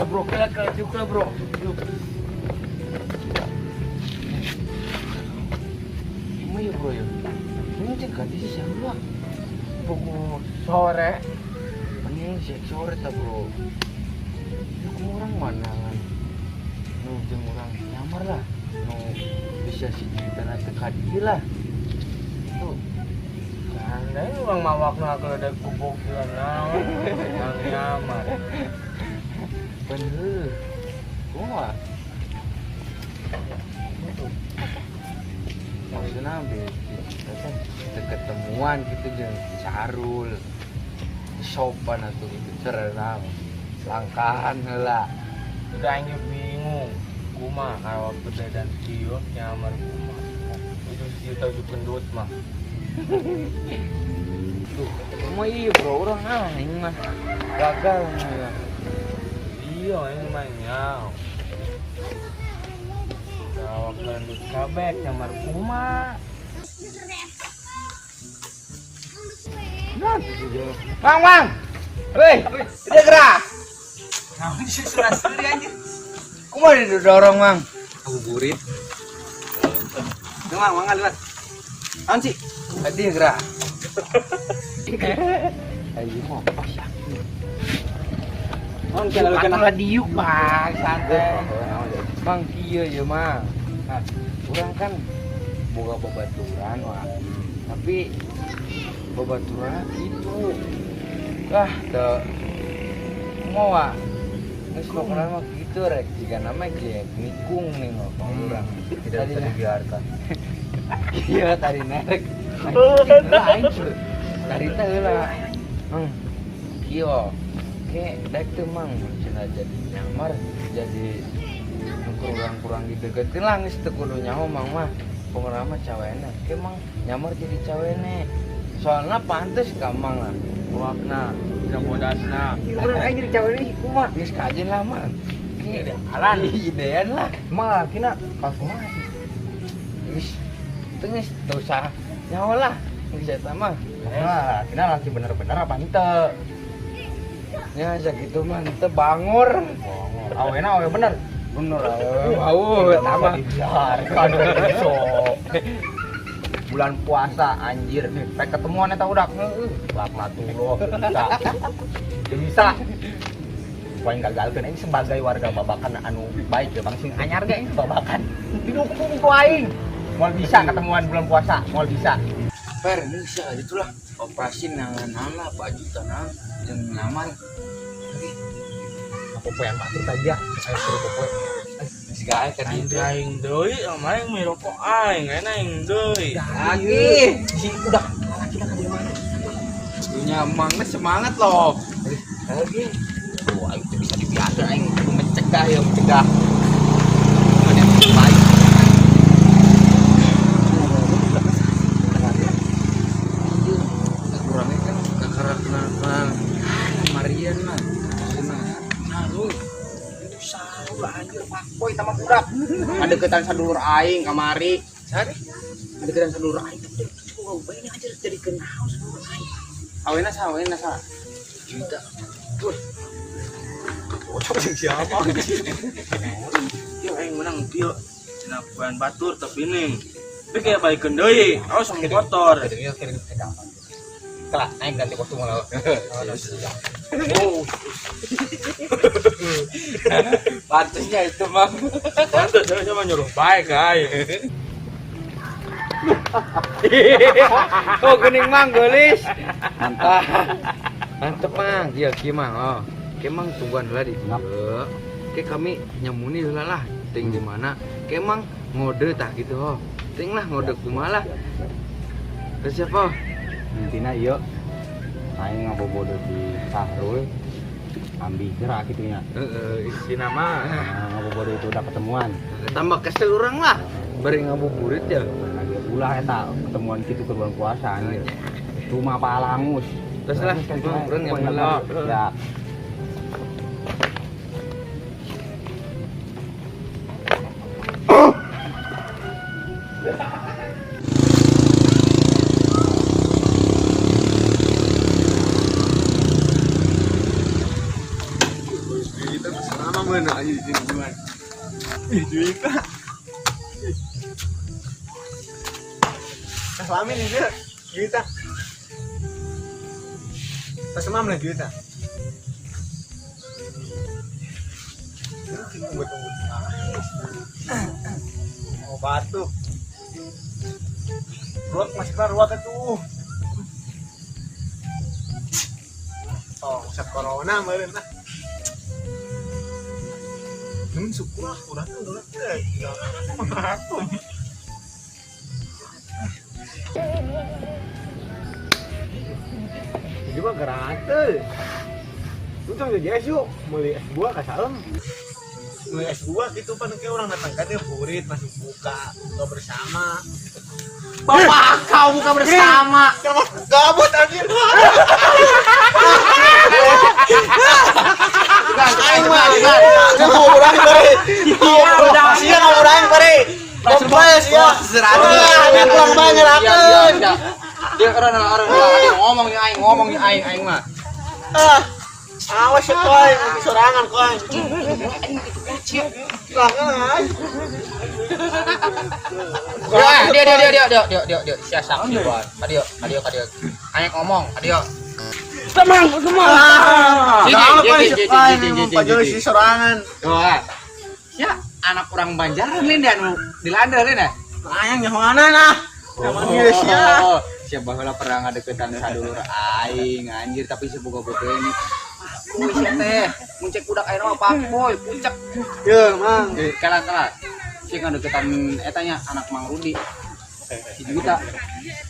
Bro, kaya juga bro. Gimana ya bro ya? Ini cek ganti sih siapa? Pukul sore. Ini sih sore tak bro. Aku orang mana kan? Jeng orang nyamar lah. Bisa si juta nanti kadi lah. Tuh. Karena ini orang mawak nak ada kubuk jalan yang nyamar. Bener. Gua. Maksudnya ambil kita ketemuan gitu jeung Carul. Sopan atuh itu cerenang. Langkahan heula. Udah anjir bingung. Kumaha kalau beda dan Tio nyamar kumaha. Itu si tahu gendut mah. Tuh, mah iya bro, orang aing mah gagal ya. Iya, ini mah nyao. Kalau gendut kabek nyamar kumaha. Mang. Hei, udah gerak. Nah, ini sudah sendiri anjir. Kumaha didorong, Mang? Ngabuburit. Mang lihat. Apaan sih? Tadi gerak. Ayo mau apa sih? Mang jalan kena diuk, Bang. Santai. Mang kieu ya, Mang. Nah, urang kan boga babaturan, wah. Tapi babaturan itu teu mau wah. Geus pokona mah kitu rek jika nama ge nikung nih mah urang. Tidak bisa dibiarkan. Iya tadi nerek. Tadi teh heula. Kieu. Ke daek teu Mang cenah jadi nyamar jadi kurang dideketin lah geus teu kudu nyaho Mang mah. Pokona mah cawena. Ke Mang nyamar jadi cawene. Soalnya pantes ka Mang lah. Wakna bodasna. Urang aing jadi cawene kumaha? Geus kajen lah Mang. Alan idean lah. Mah kina pas kumaha sih? Geus tengis teu usah nyaho lah. Geus eta mah. Nah, kina laki bener-bener apa henteu? Ya sakitu mah henteu bangor. Awena awe bener. Bener awe bau eta mah. Biarkan sok. Bulan puasa anjir nih, pengen ketemuan eta udah laknatullah bisa poin gagalkeun ini sebagai warga Babakan anu baik ya Bang sing anyar ge Babakan didukung ku aing moal bisa ketemuan bulan puasa moal bisa per bisa itulah operasi nangan lah Pak Juta nang jeung nyaman apa poean batur tadi ya saya suruh poe segala kan aing deui amaing miroko aing enak aing deui lagi si udah kita ka mana punya mangnya semangat loh lagi wah itu bisa dibiarkan aing mencegah mana yang baik kurangnya kan karena Marian lah anjir fuckboy sama budak. Ngadeukeutan sadulur aing kamari. Sari. Ngadeukeutan sadulur aing. Coba bae aja jadi kenal sadulur aing. Awena sa. Juta. Tuh. Bocor siapa? Yo aing menang dia. Cenah ban batur tapi ning. Tapi kayak baikeun deui. Awas sama kotor. Kirim gampang. Kelak aing ganti kostum lah. Oh. Pantasnya itu Mang. Pantas saya cuma nyuruh baik aing. Oh geuning Mang geulis. Mantap Mang. Iya kieu Mang. Oh. Ke Mang tungguan heula di dieu. Ke kami nyamuni heula lah. Ting di mana? Ke Mang ngode tah gitu oh. Ting lah ngode kumaha lah. Terus siapa? Intina ieu aing ngabobodo di Sahrul ambil gerak gitu ya. Isi nama. Ngabobodo itu udah ketemuan. Tambah kesel orang lah. Bari ngabuburit ya. Lagi ulah eta ketemuan kitu ke bulan puasa anjir. Rumah Pak Alangus. Terus lah, urang ngambil. Ya. Mana aja di sini. Juwita. Salamin ini dia. Juwita. Pas mam lah Juwita. Oh batuk. Ruak masih keluar ruak itu. Oh, usap corona meureun lah. Syukur urang teh urang teh. Jadi mah geranteun. Lu tong jadi yuk, meuli S2 ka salem. Meuli S2 gitu pan kayak orang datang ka teh burit masih buka bersama. Bapak kau buka bersama. Gabut anjir. Aing mah urang bari. Sia urang bari. Kompas ya. Ada kurang banyak akeun. Dia karena orang ngomongnya aing mah. Awas ya koy, sorangan koy. Lah kan. Dia siasak sih buat. Adio. Ayo ngomong, adio. Semang. Jadi. Pajol si sorangan. Doa. Ya, anak orang Banjaran lain dan dilanda lain ya. Ayang nyahoana nah. Sama dia sia. Siapa heula pernah ngadeukeutan sadulur aing anjir tapi seboga-boga ini. Boy sia teh, muncek budak ayeuna mah Pak Boy, puncak. Ye, Mang. Kala. Si ngadeukeutan eta nya anak Mang Rudi. Si Juwita.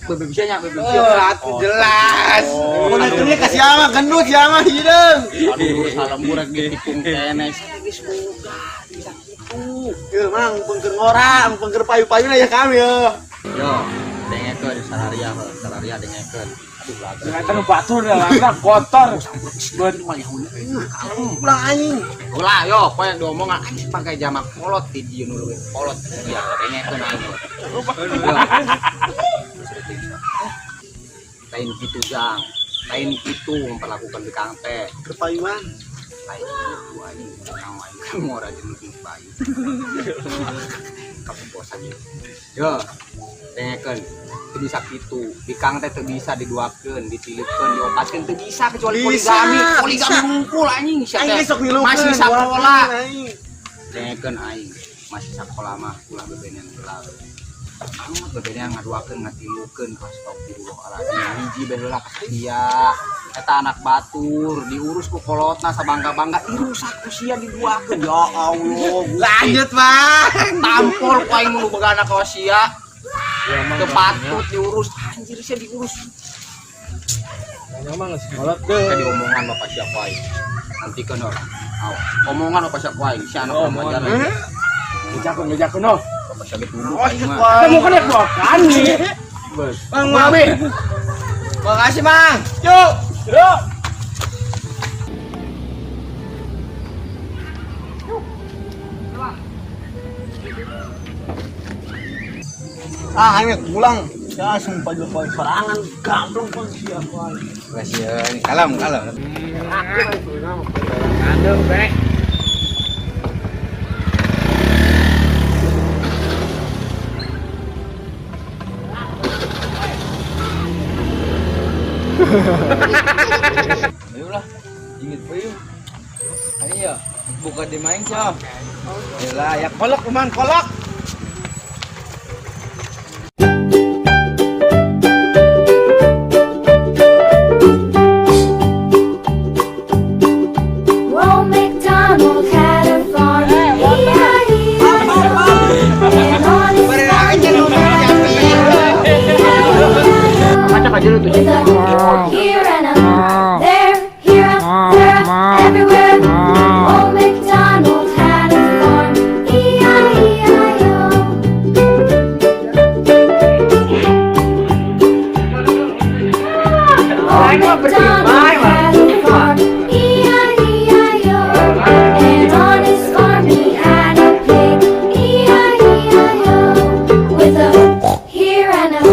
Bebe bisa nya. Atuh jelas. Mun itu nya ka sia mah gendut sia mah hideung. Aduh, salembur rek ditikung keneh. Geus boga bisa kitu. Ye, Mang, pengker ngora, pengker payu-payuna ya kami ya. Yo, dengekeun salaria dengekeun. Aduh, laga. Ternyata nu batur dah langka kotor. Beun mah yahunya. Pulang anjing. Ulah yo, poe diomongan anjing pakai jamak kolot di dieu nu leuwih kolot. Ya, dengekeun aing. Lain kitu jang. Lain kitu memperlakukan bekang teh. Kepayuan. Lain kitu anjing. Naon kan ngora jeung payu. Kamu bosan ya. Yo, dengekeun. Teu bisa kitu. Bikang teh teu bisa diduakeun, ditilipkeun, diopatkeun teu bisa kecuali poligami. Poligami ngumpul anjing sia teh. Masih sakola. Dengekeun aing. Masih sakola mah ulah bebenean heula. Anu bebenean ngaduakeun ngatilukeun ka astagfirullahalazim. Hiji bae heula ka dia. Eta anak batur diurus ku kolotna sabangga-bangga dirusak ku sia diduakeun. Ya Allah. Lanjut, Bang. Tampol ku aing nu boga anak ka sia. Teu patut diurus anjir sia diurus. Emang geus kolot Tadi omongan bapak siapa aing. Nanti kan orang. Omongan bapak siapa aing si anak remaja. Bejakeun noh. Bapak siapa dulu Oh, aing mah. Kamu kan yang dua kali. Bang Mami. Makasih, Mang. Yuk. Aing pulang. Ya sumpah jo poe sorangan gamblong pun siapa. Kasihan. Kalem. Adem, Bek. Ayolah. Ingat peuh. Ayo, buka di main siap. Yalah, ya kolok kuman kolok. Old MacDonald had a farm, E-I-E-I-O. And on his farm he had a pig, here and a there, here, there, everywhere. Old MacDonald had a farm, E-I-E-I-O. Old MacDonald had a farm, E-I-E-I-O. And on his farm he had a pig, E-I-E-I-O. With a here and a